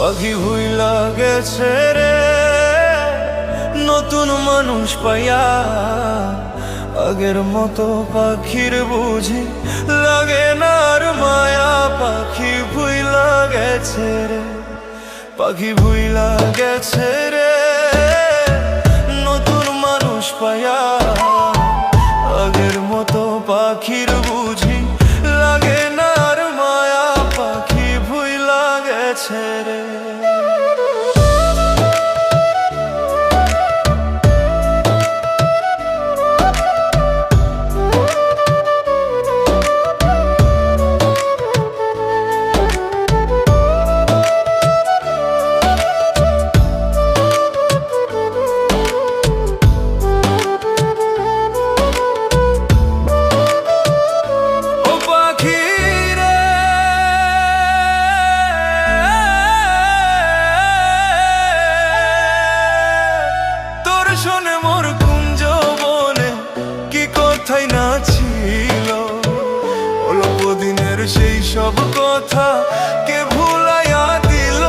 পাখি ভুইলা গেছে রে নতুন মানুষ পাইয়া। আগের মতো পাখির বুঝি লাগে না আর মায়া। পাখি ভুইলা গেছে রে, পাখি ভুইলা গেছে রে নতুন মানুষ পাইয়া। আগের মতো পাখির বুঝি লাগে না আর মায়া। পাখি ভুইলা গেছে রে। শোনে মোর কুঞ্জ বনে কি কথাই না ছিল, অল্প দিনের সেই সব কথা কে ভুলাইয়া দিল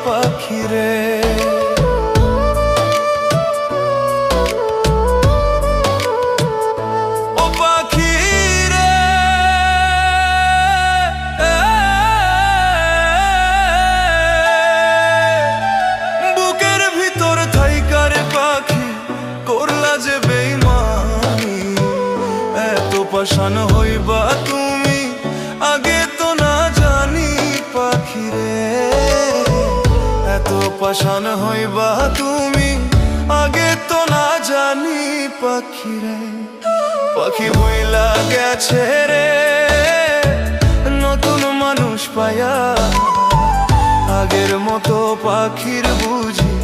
পাখিরে। ও পাখিরে বুকের ভিতর থাইকারে পাখি করলা যে বেইমানি। এত পাষাণ হইবা তুমি আগে তো না জানি পাখিরে। এত পাষাণ হইবা তুমি আগে তো না জানি পাখিরে। পাখি ভুইলা গেছে রে নতুন মানুষ পায়া। আগের মতো পাখির বুঝি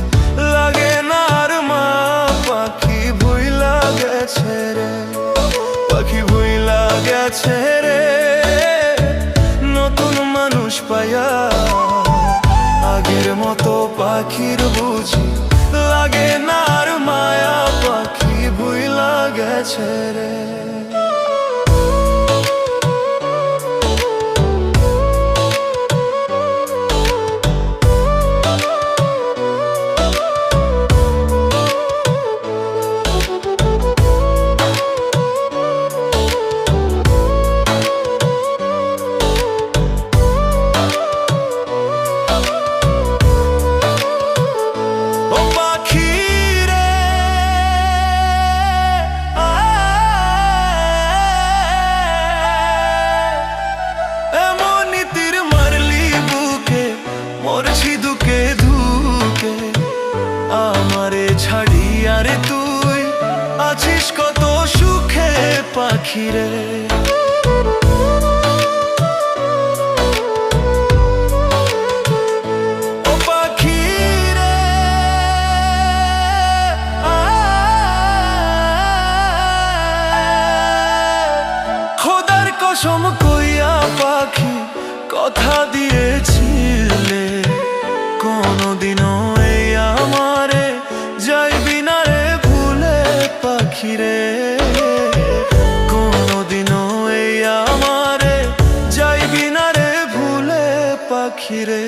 লাগে না আর মা। পাখি ভুইলা গেছে রে, পাখি ভুইলা গেছে রে নতুন মানুষ পায়া। আগের মতো পাখির বুঝি লাগে না আর মায়া। পাখি ভুইলা গেছে রে। আমারে ছাড়িয়া রে তুই আছিস কত সুখে পাখিরে। ও পাখিরে খোদার কসম কইয়া পাখি কথা দিয়েছিলে কোনদিনও আমারে যাইবি না রে ভুলে পাখিরে। কোনদিনও এই আমারে যাইবি না রে ভুলে পাখিরে।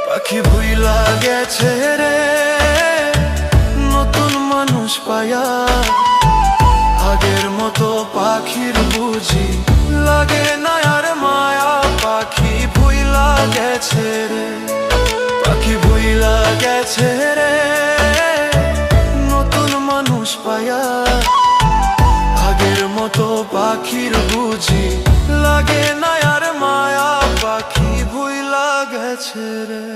পাখি ভুইলা গেছে রে নতুন মানুষ পায়া। আগের মতো পাখির বুঝি লাগে না আর মায়া। পাখি ভুইলা গেছে রে, পাখি ভুইলা গেছে রে নতুন মানুষ পায়া। আগের মতো পাখির বুঝি লাগে না আর মায়া। পাখি ভুইলা গেছে রে।